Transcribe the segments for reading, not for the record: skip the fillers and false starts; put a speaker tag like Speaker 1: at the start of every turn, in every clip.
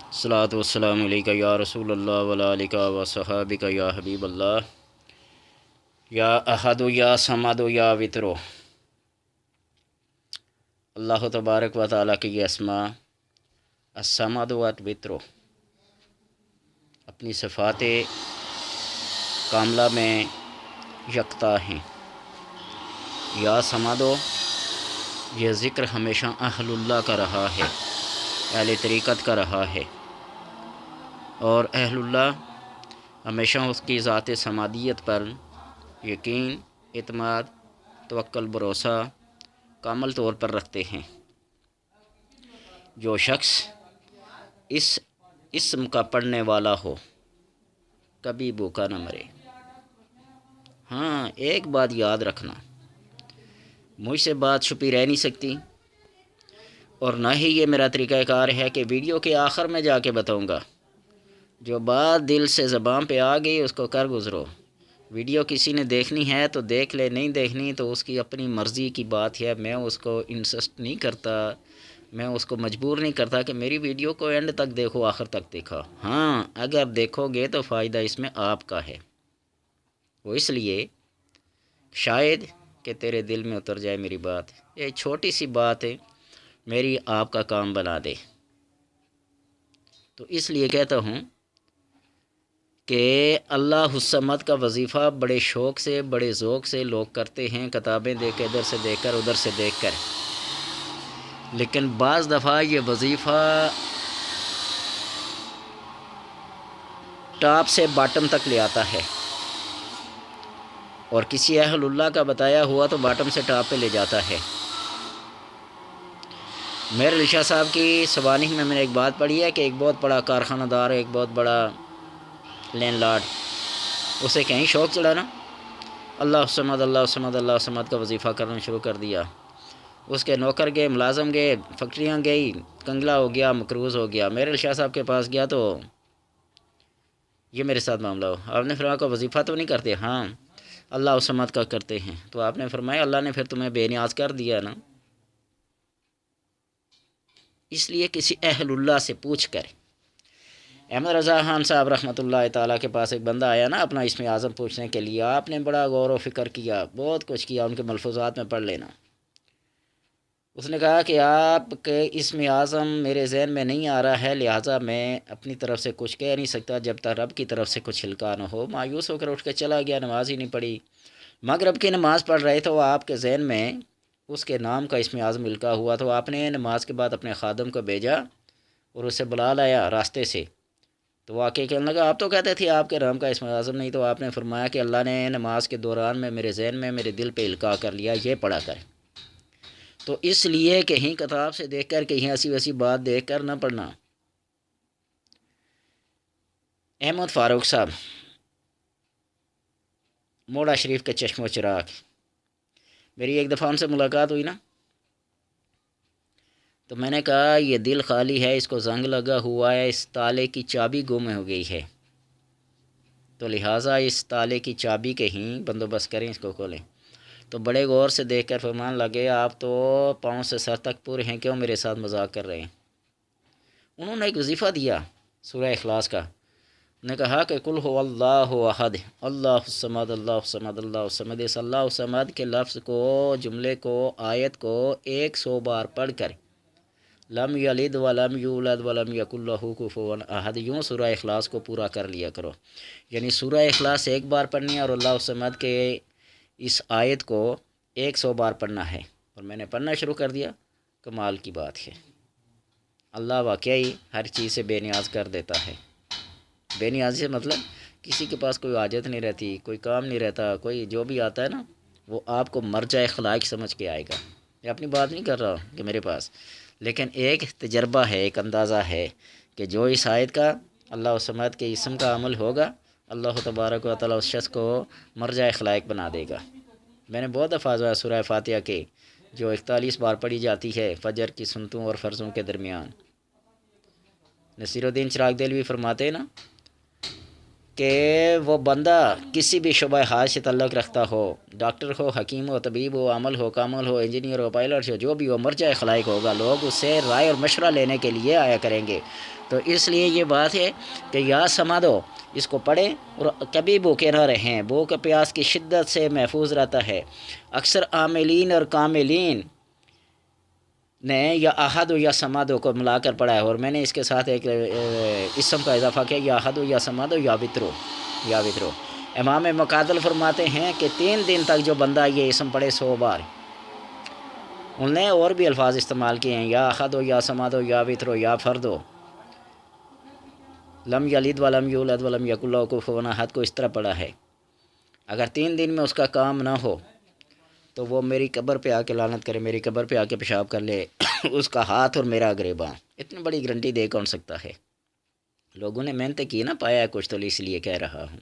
Speaker 1: الصلاۃ والسلام علیکہ یا رسول اللہ وعلیٰ آلہ و صحابہ یا حبیب اللہ یا احد یا صمد یا وطرو۔ اللہ تبارک و تعالیٰ کی یہ اسماء الصمد و الوطر اپنی صفات کاملہ میں یکتا ہیں۔ یا صمدو، یہ ذکر ہمیشہ اہل اللہ کا رہا ہے، اہل طریقت کا رہا ہے، اور اہل اللہ ہمیشہ اس کی ذات صمدیت پر یقین، اعتماد، توکل، بھروسہ کامل طور پر رکھتے ہیں۔ جو شخص اس اسم کا پڑھنے والا ہو کبھی بھوکا نہ مرے۔ ہاں، ایک بات یاد رکھنا، مجھ سے بات چھپی رہ نہیں سکتی، اور نہ ہی یہ میرا طریقہ کار ہے کہ ویڈیو کے آخر میں جا کے بتاؤں گا۔ جو بات دل سے زبان پہ آ گئی اس کو کر گزرو۔ ویڈیو کسی نے دیکھنی ہے تو دیکھ لے، نہیں دیکھنی تو اس کی اپنی مرضی کی بات ہے۔ میں اس کو انسسٹ نہیں کرتا، میں اس کو مجبور نہیں کرتا کہ میری ویڈیو کو اینڈ تک دیکھو، آخر تک دیکھا۔ ہاں، اگر دیکھو گے تو فائدہ اس میں آپ کا ہے، وہ اس لیے شاید کہ تیرے دل میں اتر جائے میری بات۔ یہ چھوٹی سی بات ہے، میری آپ کا کام بنا دے۔ تو اس لیے کہتا ہوں کہ اللہ الصمد کا وظیفہ بڑے شوق سے، بڑے ذوق سے لوگ کرتے ہیں، کتابیں دیکھ کے ادھر سے دیکھ کر، ادھر سے دیکھ کر، لیکن بعض دفعہ یہ وظیفہ ٹاپ سے باٹم تک لے آتا ہے، اور کسی اہل اللہ کا بتایا ہوا تو باٹم سے ٹاپ پہ لے جاتا ہے۔ میرے رشا صاحب کی سوانح میں نے ایک بات پڑھی ہے کہ ایک بہت بڑا کارخانہ دار، ایک بہت بڑا لینڈ لارڈ، اسے کہیں شوق چڑھا نا، اللہ الصمد اللہ الصمد اللہ الصمد کا وظیفہ کرنا شروع کر دیا۔ اس کے نوکر گئے، ملازم گئے، فیکٹریاں گئی، کنگلا ہو گیا، مقروض ہو گیا۔ میرے شاہ صاحب کے پاس گیا تو یہ میرے ساتھ معاملہ ہو، آپ نے فرمایا کو وظیفہ تو نہیں کرتے؟ ہاں، اللہ الصمد کا کرتے ہیں۔ تو آپ نے فرمایا اللہ نے پھر تمہیں بے نیاز کر دیا نا۔ اس لیے کسی اہل اللہ سے پوچھ کر۔ احمد رضا خان صاحب رحمۃ اللہ تعالیٰ کے پاس ایک بندہ آیا نا اپنا اسم اعظم پوچھنے کے لیے، آپ نے بڑا غور و فکر کیا، بہت کچھ کیا، ان کے ملفوظات میں پڑھ لینا۔ اس نے کہا کہ آپ کے اسم اعظم میرے ذہن میں نہیں آ رہا ہے، لہٰذا میں اپنی طرف سے کچھ کہہ نہیں سکتا جب تک رب کی طرف سے کچھ ہلکا نہ ہو۔ مایوس ہو کر اٹھ کے چلا گیا، نماز ہی نہیں پڑھی۔ مغرب کی نماز پڑھ رہے تو آپ کے ذہن میں اس کے نام کا اسم اعظم ہلکا ہوا، تو آپ نے نماز کے بعد اپنے خادم کو بھیجا اور اسے بلا لایا راستے سے۔ تو واقعی کہنے لگا آپ تو کہتے تھے آپ کے نام کا اسم اعظم نہیں، تو آپ نے فرمایا کہ اللہ نے نماز کے دوران میں میرے ذہن میں، میرے دل پہ القاء کر لیا، یہ پڑھا کر۔ تو اس لیے کہیں کتاب سے دیکھ کر، کہیں ایسی ویسی بات دیکھ کر نہ پڑھنا۔ احمد فاروق صاحب، موڑا شریف کے چشم و چراغ، میری ایک دفعہ ان سے ملاقات ہوئی نا، تو میں نے کہا یہ دل خالی ہے، اس کو زنگ لگا ہوا ہے، اس تالے کی چابی گم ہو گئی ہے، تو لہٰذا اس تالے کی چابی کے ہی بندوبست کریں، اس کو کھولیں۔ تو بڑے غور سے دیکھ کر فرمان لگے آپ تو پاؤں سے سر تک پورے ہیں، کیوں میرے ساتھ مذاق کر رہے ہیں؟ انہوں نے ایک وظیفہ دیا سورہ اخلاص کا، نے کہا کہ قل هو اللہ احد اللہ الصمد اللہ الصمد اللہ الصمد، اس اللہ الصمد کے لفظ کو، جملے کو، آیت کو 100 بار پڑھ کر لم یلد ولم یولد ولم یکن لہ کفوا احد، یوں سورہ اخلاص کو پورا کر لیا کرو۔ یعنی سورہ اخلاص ایک بار پڑھنی ہے اور اللہ الصمد کے اس آیت کو 100 بار پڑھنا ہے۔ اور میں نے پڑھنا شروع کر دیا، کمال کی بات ہے، اللہ واقعی ہر چیز سے بے نیاز کر دیتا ہے۔ بے نیازی سے مطلب کسی کے پاس کوئی حاجت نہیں رہتی، کوئی کام نہیں رہتا، کوئی جو بھی آتا ہے نا وہ آپ کو مرجع خلائق سمجھ کے آئے گا۔ میں اپنی بات نہیں کر رہا کہ میرے پاس، لیکن ایک تجربہ ہے، ایک اندازہ ہے کہ جو اس آیت کا، اللہ الصمد کے اسم کا عمل ہوگا، اللہ تبارک و تعالیٰ اس شخص کو مرجع خلائق بنا دے گا۔ میں نے بہت دفعہ سورہ فاتحہ کے جو 41 بار پڑھی جاتی ہے فجر کی سنتوں اور فرضوں کے درمیان، نصیر الدین چراغ دہلوی فرماتے ہیں نا کہ وہ بندہ کسی بھی شعبہ حال سے تعلق رکھتا ہو، ڈاکٹر ہو، حکیم ہو، طبیب ہو، عامل ہو، کامل ہو، انجینئر ہو، پائلٹ ہو، جو بھی ہو، مرجع خلائق ہوگا، لوگ اس سے رائے اور مشورہ لینے کے لیے آیا کریں گے۔ تو اس لیے یہ بات ہے کہ یا سمادو اس کو پڑھیں اور کبھی بھوکے نہ رہیں، بھوک پیاس کی شدت سے محفوظ رہتا ہے۔ اکثر عاملین اور کاملین نے یا احد و یا سمادو کو ملا کر پڑھا ہے، اور میں نے اس کے ساتھ ایک اسم کا اضافہ کیا، یا احد و یا سمادو یا وطرو، یا وطرو۔ امام مقاتل فرماتے ہیں کہ 3 دن تک جو بندہ یہ اسم پڑھے 100 بار، انہوں نے اور بھی الفاظ استعمال کیے ہیں، یا احد و یا سمادو یا وطرو یا فردو، لم یلد ولم یولد ولم یکن لہ کفوا احد کو اس طرح پڑھا ہے۔ اگر 3 دن میں اس کا کام نہ ہو تو وہ میری قبر پہ آ کے لعنت کرے، میری قبر پہ آ کے پیشاب کر لے اس کا ہاتھ اور میرا گریباں۔ اتنی بڑی گارنٹی دے کون سکتا ہے؟ لوگوں نے محنت کی نا، پایا ہے کچھ، تو اس لیے کہہ رہا ہوں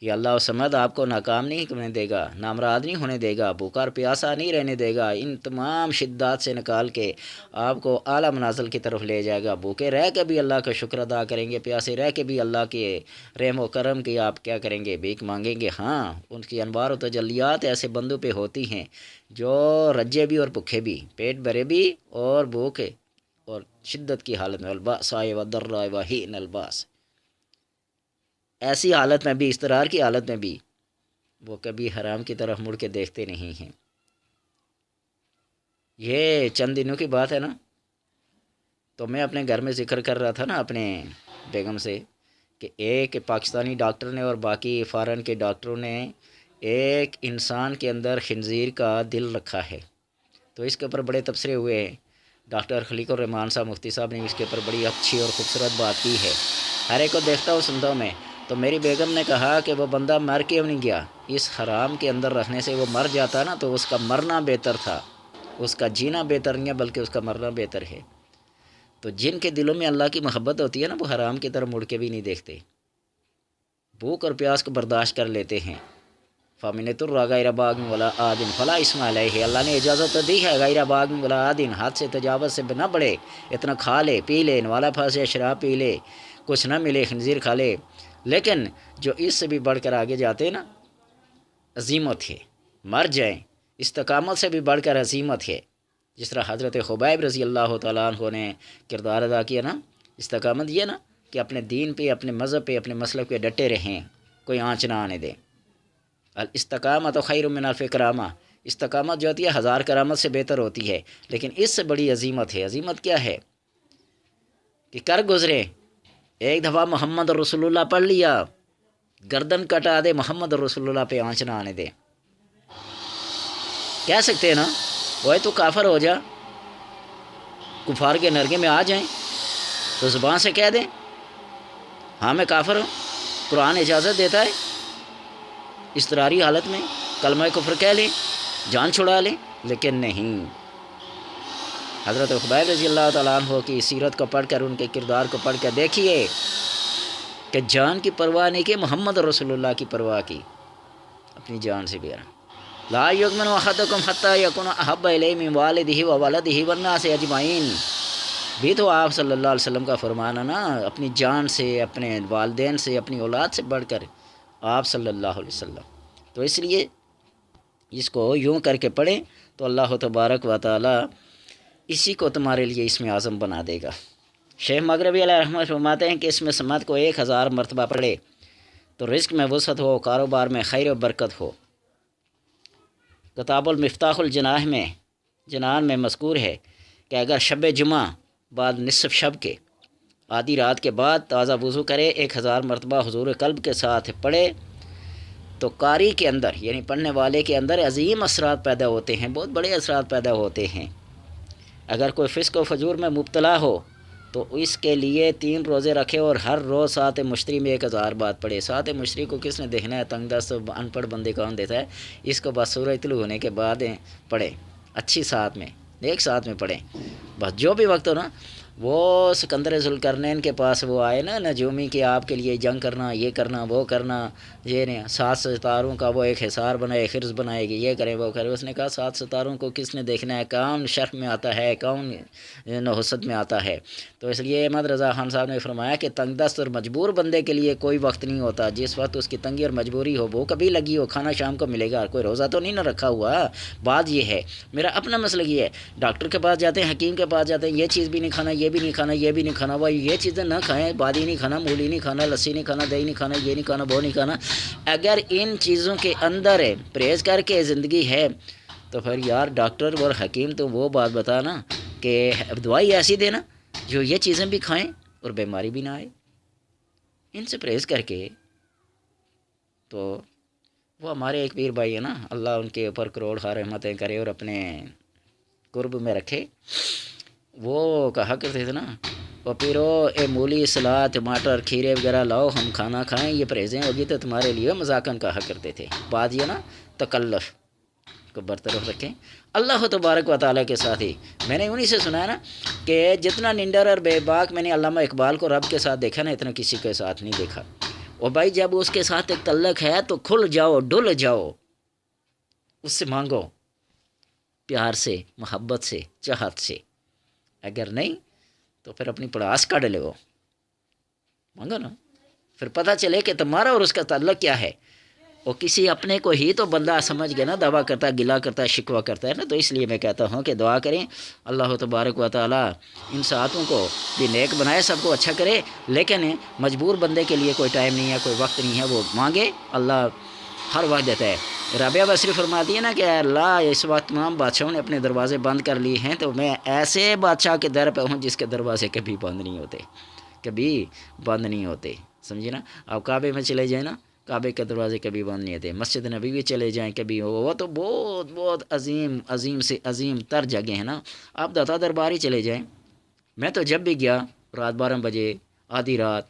Speaker 1: یہ اللہ سمد آپ کو ناکام نہیں ہونے دے گا، نامراد نہیں ہونے دے گا، بھوکا اور پیاسا نہیں رہنے دے گا، ان تمام شدات سے نکال کے آپ کو اعلیٰ منازل کی طرف لے جائے گا۔ بھوکے رہ کے بھی اللہ کا شکر ادا کریں گے، پیاسے رہ کے بھی اللہ کے رحم و کرم کی آپ کیا کریں گے، بھیک مانگیں گے۔ ہاں، ان کی انوار و تجلیات ایسے بندوں پہ ہوتی ہیں جو رجے بھی اور بھوکے بھی، پیٹ بھرے بھی اور بھوکے اور شدت کی حالت میں، الباساء والضراء وحین الباس، ایسی حالت میں بھی، اضطرار کی حالت میں بھی وہ کبھی حرام کی طرف مڑ کے دیکھتے نہیں ہیں۔ یہ چند دنوں کی بات ہے نا، تو میں اپنے گھر میں ذکر کر رہا تھا نا اپنے بیگم سے کہ ایک پاکستانی ڈاکٹر نے اور باقی فارن کے ڈاکٹروں نے ایک انسان کے اندر خنزیر کا دل رکھا ہے، تو اس کے اوپر بڑے تبصرے ہوئے ہیں۔ ڈاکٹر خلیق الرحمان صاحب مفتی صاحب نے اس کے اوپر بڑی اچھی اور خوبصورت بات کی ہے، ہر ایک کو دیکھتا ہوں سنتا ہوں میں۔ تو میری بیگم نے کہا کہ وہ بندہ مر کیوں نہیں گیا؟ اس حرام کے اندر رکھنے سے وہ مر جاتا نا تو اس کا مرنا بہتر تھا، اس کا جینا بہتر نہیں ہے بلکہ اس کا مرنا بہتر ہے۔ تو جن کے دلوں میں اللہ کی محبت ہوتی ہے نا، وہ حرام کی طرف مڑ کے بھی نہیں دیکھتے، بھوک اور پیاس کو برداشت کر لیتے ہیں۔ فامنۃ الرا غیر باغ ولا آدن فلا اسم علیہ، اللہ نے اجازت تو دی ہے غیر باغ ولا آدن، حد سے تجاوز سے نہ بڑھے، اتنا کھا لے پی لے، نوالا پھنسے شراب پی لے، کچھ نہ ملے خنزیر کھا لے، لیکن جو اس سے بھی بڑھ کر آگے جاتے نا، عظیمت ہے، مر جائیں، استقامت سے بھی بڑھ کر عظیمت ہے۔ جس طرح حضرت خبیب رضی اللہ تعالیٰ عنہ نے کردار ادا کیا نا، استقامت یہ نا کہ اپنے دین پہ، اپنے مذہب پہ، اپنے مسلک پہ ڈٹے رہیں، کوئی آنچ نہ آنے دیں۔ الاستقامت خیر من الف کرامہ، استقامت جو ہوتی ہے 1000 کرامت سے بہتر ہوتی ہے، لیکن اس سے بڑی عظیمت ہے۔ عظیمت کیا ہے کہ کر گزرے، ایک دفعہ محمد رسول اللہ پڑھ لیا، گردن کٹا دے، محمد رسول اللہ پہ آنچ نہ آنے دے۔ کہہ سکتے ہیں نا، وہ تو کافر ہو جا، کفار کے نرگے میں آ جائیں تو زبان سے کہہ دیں ہاں میں کافر ہوں، قرآن اجازت دیتا ہے، اضطراری حالت میں کلمہ کفر کہہ لیں، جان چھڑا لیں، لیکن نہیں۔ حضرت خبیب رضی اللہ تعالیٰ عنہ کی سیرت کو پڑھ کر، ان کے کردار کو پڑھ کر دیکھیے کہ جان کی پرواہ نہیں کی، محمد رسول اللہ کی پرواہ کی، اپنی جان سے بھی۔ لا یؤمن احدکم حتی یکون احب الیہ من والدہ وولدہ والناس اجمعین، بھی تو آپ صلی اللہ علیہ وسلم کا فرمانا نا، اپنی جان سے، اپنے والدین سے، اپنی اولاد سے بڑھ کر آپ صلی اللہ علیہ وسلم۔ تو اس لیے اس کو یوں کر کے پڑھیں تو اللہ تبارک و تعالی اسی کو تمہارے لیے اسم اعظم بنا دے گا۔ شیخ مغربی علیہ رحمۃ فرماتے ہیں کہ اس میں سمت کو 1000 مرتبہ پڑھے تو رزق میں وسعت ہو، کاروبار میں خیر و برکت ہو۔ کتاب المفتاح جنان میں مذکور ہے کہ اگر شب جمعہ بعد نصف شب کے آدھی رات کے بعد تازہ وضو کرے، 1000 مرتبہ حضور قلب کے ساتھ پڑھے تو قاری کے اندر، یعنی پڑھنے والے کے اندر عظیم اثرات پیدا ہوتے ہیں، بہت بڑے اثرات پیدا ہوتے ہیں۔ اگر کوئی فسق و فجور میں مبتلا ہو تو اس کے لیے 3 روزے رکھے اور ہر روز سات مشتری میں 1000 بات پڑھے۔ سات مشتری کو کس نے دیکھنا ہے؟ تنگ دست ان پڑھ بندے کون دیتا ہے؟ اس کو بس سورہ طلوع ہونے کے بعد پڑھیں، اچھی ساتھ میں، ایک ساتھ میں پڑھیں، بس جو بھی وقت ہو نا۔ وہ سکندر ذوالقرنین کے پاس وہ آئے نا نجومی کہ آپ کے لیے جنگ کرنا، یہ کرنا، وہ کرنا، یہ نہیں 7 ستاروں کا وہ ایک حصار بنائے، خرز بنائے گی، یہ کرے وہ کرے۔ اس نے کہا 7 ستاروں کو کس نے دیکھنا ہے؟ کون شرف میں آتا ہے، کون نحوست میں آتا ہے؟ تو اس لیے احمد رضا خان صاحب نے فرمایا کہ تنگ دست اور مجبور بندے کے لیے کوئی وقت نہیں ہوتا، جس وقت اس کی تنگی اور مجبوری ہو، وہ کبھی لگی ہو، کھانا شام کو ملے گا، کوئی روزہ تو نہیں نہ رکھا ہوا۔ بات یہ ہے، میرا اپنا مسئلہ یہ ہے، ڈاکٹر کے پاس جاتے ہیں، حکیم کے پاس جاتے ہیں، یہ چیز بھی نہیں کھانا، یہ بھی نہیں کھانا، یہ بھی نہیں کھانا، بھائی یہ چیزیں نہ کھائیں، بادی نہیں کھانا، مولی نہیں کھانا، لسی نہیں کھانا، دہی نہیں کھانا، یہ نہیں کھانا، وہ نہیں کھانا. اگر ان چیزوں کے اندر پرہیز کر کے زندگی ہے تو پھر یار ڈاکٹر اور حکیم تو وہ بات بتانا کہ دوائی ایسی دینا جو یہ چیزیں بھی کھائیں اور بیماری بھی نہ آئے. ان سے پرہیز کر کے تو وہ ہمارے ایک پیر بھائی ہے نا، اللہ ان کے اوپر کروڑ خواہ رحمتیں کرے اور اپنے قرب میں رکھے، وہ کہا کرتے تھے نا، وہ پیرو اے مولی سلاد ٹماٹر کھیرے وغیرہ لاؤ ہم کھانا کھائیں، یہ پرہیزیں ہوگی تو تمہارے لیے مذاقن کہا کرتے تھے. بات یہ نا تکلف کو برطرف رکھیں اللہ تبارک و تعالیٰ کے ساتھ ہی. میں نے انہی سے سنا ہے نا کہ جتنا ننڈر اور بے باک میں نے علامہ اقبال کو رب کے ساتھ دیکھا نا، اتنا کسی کے ساتھ نہیں دیکھا. اور بھائی جب اس کے ساتھ ایک تعلق ہے تو کھل جاؤ، ڈل جاؤ، اس سے مانگو پیار سے، محبت سے، چاہت سے. اگر نہیں تو پھر اپنی پڑاس کاٹ لے، مانگو نا، پھر پتہ چلے کہ تمہارا اور اس کا تعلق کیا ہے. اور کسی اپنے کو ہی تو بندہ سمجھ گیا نا دعویٰ کرتا ہے، گلا کرتا ہے، شکوہ کرتا ہے نا. تو اس لیے میں کہتا ہوں کہ دعا کریں اللہ تبارک و تعالیٰ ان ساعتوں کو بھی نیک بنائے، سب کو اچھا کرے. لیکن مجبور بندے کے لیے کوئی ٹائم نہیں ہے، کوئی وقت نہیں ہے، وہ مانگے اللہ ہر وقت دیتا ہے. رابعہ بصری فرماتی ہے نا کہ اللہ اس وقت تمام بادشاہوں نے اپنے دروازے بند کر لیے ہیں، تو میں ایسے بادشاہ کے در پہ ہوں جس کے دروازے کبھی بند نہیں ہوتے، کبھی بند نہیں ہوتے. سمجھے نا. آپ کعبے میں چلے جائیں نا، کعبے کے دروازے کبھی بند نہیں ہوتے. مسجد نبی بھی چلے جائیں کبھی، وہ تو بہت بہت عظیم عظیم سے عظیم تر جگہ ہیں نا. آپ داتا دربار ہی چلے جائیں. میں تو جب بھی گیا رات 12 بجے، آدھی رات،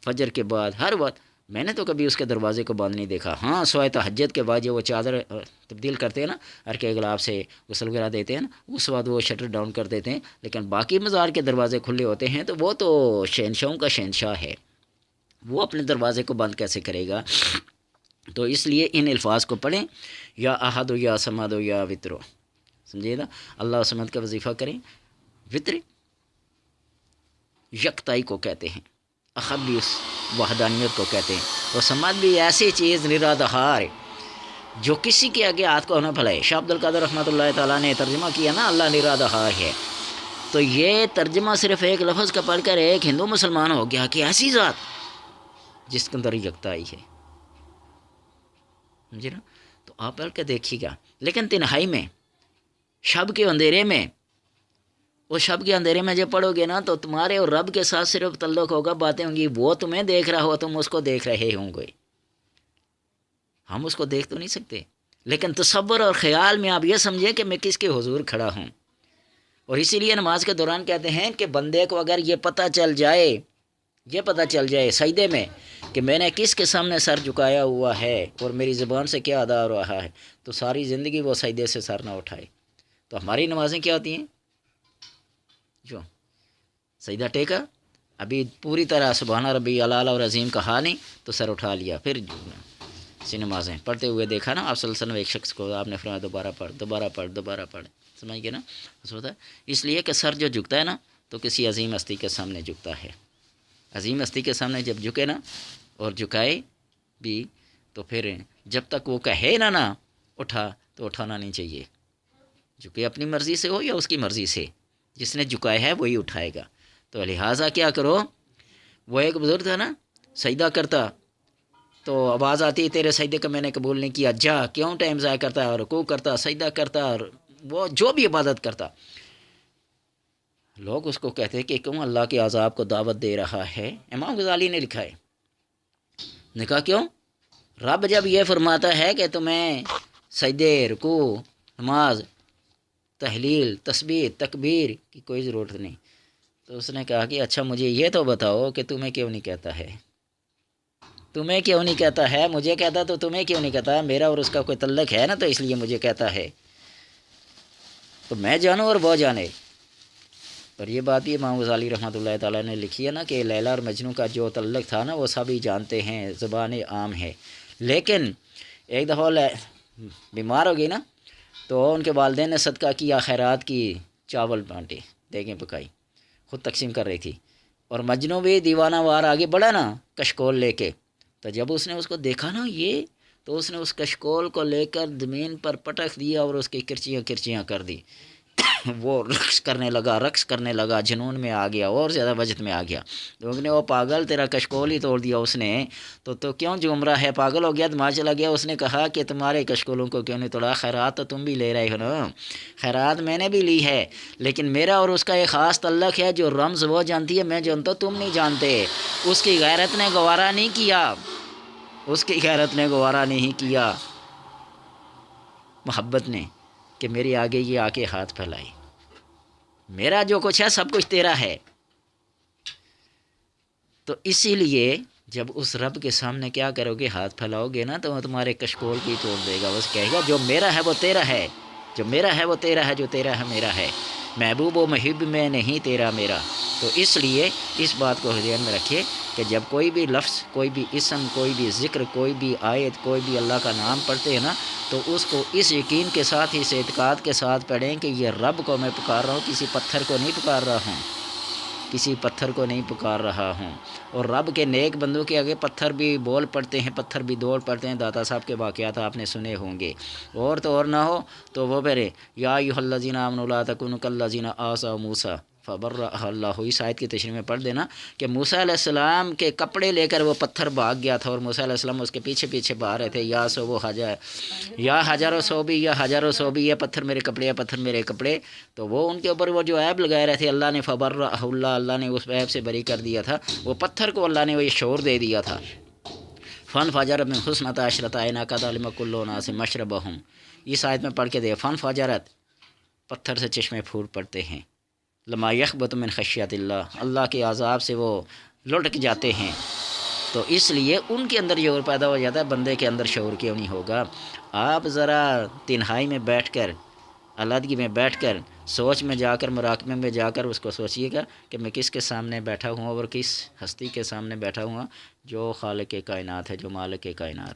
Speaker 1: فجر کے بعد، ہر وقت میں نے تو کبھی اس کے دروازے کو بند نہیں دیکھا. ہاں سوائے تہجد کے بعد جو وہ چادر تبدیل کرتے ہیں نا، عرق گلاب سے غسل وغیرہ دیتے ہیں نا، اس وقت وہ شٹر ڈاؤن کر دیتے ہیں. لیکن باقی مزار کے دروازے کھلے ہوتے ہیں، تو وہ تو شہنشاہوں کا شہنشاہ ہے، وہ اپنے دروازے کو بند کیسے کرے گا. تو اس لیے ان الفاظ کو پڑھیں، یا احد و یا سمد و یا وطر. سمجھیے نا. اللہ سمد کا وظیفہ کریں. وطر یکتائی کو کہتے ہیں، احد بھی اس وحدانیت کو کہتے ہیں، اور سمد بھی ایسی چیز نرادہار جو کسی کے آگے ہاتھ کو نہ پھیلائے. شاہ عبد القادر رحمۃ اللہ تعالیٰ نے ترجمہ کیا نا اللہ نرادہار ہے. تو یہ ترجمہ صرف ایک لفظ کا پڑھ کر ایک ہندو مسلمان ہو گیا کہ ایسی ذات جس کے اندر یکتائی ہے. سمجھے نا. تو آپ پڑھ کے دیکھیے گا. لیکن تنہائی میں، شب کے اندھیرے میں، وہ شب کے اندھیرے میں جب پڑھو گے نا تو تمہارے اور رب کے ساتھ صرف تعلق ہوگا، باتیں ہوں گی، وہ تمہیں دیکھ رہا ہو، تم اس کو دیکھ رہے ہوں گے. ہم اس کو دیکھ تو نہیں سکتے، لیکن تصور اور خیال میں آپ یہ سمجھیں کہ میں کس کے حضور کھڑا ہوں. اور اسی لیے نماز کے دوران کہتے ہیں کہ بندے کو اگر یہ پتہ چل جائے سجدے میں کہ میں نے کس کے سامنے سر جھکایا ہوا ہے اور میری زبان سے کیا ادا ہو رہا ہے، تو ساری زندگی وہ سجدے سے سر نہ اٹھائے. تو ہماری نمازیں کیا ہوتی ہیں؟ جو سجدہ ٹیکا، ابھی پوری طرح سبحان ربی الاعلی اور عظیم کہا نہیں تو سر اٹھا لیا، پھر سی نمازیں پڑھتے ہوئے دیکھا نا آپ صلی اللہ علیہ وسلم ایک شخص کو آپ نے فرمایا دوبارہ پڑھ. سمجھ گئے نا. اس لیے کہ سر جو جھکتا ہے نا تو کسی عظیم ہستی کے سامنے جھکتا ہے. عظیم ہستی کے سامنے جب جھکے نا اور جھکائے بھی تو پھر جب تک وہ کہے نا اٹھا تو اٹھانا نہیں چاہیے. جھکے اپنی مرضی سے ہو یا اس کی مرضی سے، جس نے جھکایا ہے وہی اٹھائے گا. تو لہٰذا کیا کرو، وہ ایک بزرگ تھا نا سجدہ کرتا تو آواز آتی تیرے سجدے کا میں نے قبول نہیں کیا، جا کیوں ٹائم ضائع کرتا ہے، رکوع کرتا، سجدہ کرتا، اور وہ جو بھی عبادت کرتا. لوگ اس کو کہتے ہیں کہ کیوں اللہ کے عذاب کو دعوت دے رہا ہے. امام غزالی نے لکھا ہے، نے کہا کیوں، رب جب یہ فرماتا ہے کہ تمہیں سجدے، رکوع، نماز، تحلیل، تسبیح، تکبیر کی کوئی ضرورت نہیں. تو اس نے کہا کہ اچھا مجھے یہ تو بتاؤ کہ تمہیں کیوں نہیں کہتا ہے، مجھے کہتا تو تمہیں کیوں نہیں کہتا. میرا اور اس کا کوئی تعلق ہے نا، تو اس لیے مجھے کہتا ہے، تو میں جانوں اور وہ جانے. پر یہ بات بھی امام غزالی رحمۃ اللہ تعالیٰ نے لکھی ہے نا کہ لیلا اور مجنوں کا جو تعلق تھا نا وہ سبھی جانتے ہیں، زبان عام ہے. لیکن ایک دفعہ بیمار ہو گئی نا تو ان کے والدین نے صدقہ کیا، خیرات کی، چاول بانٹے، دیگیں پکائی، خود تقسیم کر رہی تھی. اور مجنوں بھی دیوانہ وار آگے بڑھا نا کشکول لے کے. تو جب اس نے اس کو دیکھا نا یہ، تو اس نے اس کشکول کو لے کر زمین پر پٹک دیا اور اس کی کرچیاں کر دی. وہ رقص کرنے لگا، جنون میں آ گیا، اور زیادہ وجد میں آ گیا۔ لوگ نے وہ پاگل تیرا کشکول ہی توڑ دیا اس نے، تو کیوں جھوم رہا ہے؟ پاگل ہو گیا، دماغ چلا گیا۔ اس نے کہا کہ تمہارے کشکولوں کو کیوں نہیں توڑا؟ خیرات تو تم بھی لے رہے ہو نا، خیرات میں نے بھی لی ہے، لیکن میرا اور اس کا ایک خاص تعلق ہے، جو رمز وہ جانتی ہے میں جانتا ہوں، تم نہیں جانتے۔ اس کی غیرت نے گوارا نہیں کیا، اس کی غیرت نے گوارا نہیں کیا، محبت نے، کہ میری آگے یہ آ کے ہاتھ پھیلائی، میرا جو کچھ ہے سب کچھ تیرا ہے۔ تو اسی لیے جب اس رب کے سامنے کیا کرو گے؟ ہاتھ پھیلاؤ گے نا، تو وہ تمہارے کشکول کی توڑ دے گا، بس کہے گا جو میرا ہے وہ تیرا ہے، جو میرا ہے وہ تیرا ہے، جو تیرا ہے میرا ہے، محبوب و محب میں نہیں تیرا میرا۔ تو اس لیے اس بات کو ذہن میں رکھیے کہ جب کوئی بھی لفظ، کوئی بھی اسم، کوئی بھی ذکر، کوئی بھی آیت، کوئی بھی اللہ کا نام پڑھتے ہیں نا، تو اس کو اس یقین کے ساتھ، اس اعتقاد کے ساتھ پڑھیں کہ یہ رب کو میں پکار رہا ہوں، کسی پتھر کو نہیں پکار رہا ہوں، کسی پتھر کو نہیں پکار رہا ہوں۔ اور رب کے نیک بندوں کے آگے پتھر بھی بول پڑتے ہیں، پتھر بھی دوڑ پڑتے ہیں۔ داتا صاحب کے واقعات آپ نے سنے ہوں گے، اور تو اور نہ ہو تو وہ پھر یا ایھا الذین آمنوا لا تکونوا کالذین آذوا موسیٰ فبرأہ اللہ، اس آیت کی تشریح میں پڑھ دینا کہ موسیٰ علیہ السلام کے کپڑے لے کر وہ پتھر بھاگ گیا تھا، اور موسیٰ علیہ السلام اس کے پیچھے پیچھے بھاگ رہے تھے، یا سو وہ حجر، یا حجر و صوبی، یا حجر و صوبی، یہ پتھر میرے کپڑے، یا پتھر میرے کپڑے۔ تو وہ ان کے اوپر وہ جو عیب لگائے رہے تھے، اللہ نے فبرأہ اللہ نے اس عیب سے بری کر دیا تھا، وہ پتھر کو اللہ نے وہ یہ شعور دے دیا تھا۔ فن فجرت من حسنۃ عشرۃ عینا قد علم کل اناس مشربہم، اس آیت میں پڑھ کے دے، فن فجرت، پتھر سے چشمے پھوٹ پڑتے ہیں، لما یخبط من خشیت اللہ، اللہ کے عذاب سے وہ لٹک جاتے ہیں۔ تو اس لیے ان کے اندر شعور پیدا ہو جاتا ہے، بندے کے اندر شعور کیوں نہیں ہوگا؟ آپ ذرا تنہائی میں بیٹھ کر، علیحدگی میں بیٹھ کر، سوچ میں جا کر، مراقبے میں جا کر اس کو سوچیے گا کہ میں کس کے سامنے بیٹھا ہوں، اور کس ہستی کے سامنے بیٹھا ہوں جو خالق کائنات ہے، جو مالک کائنات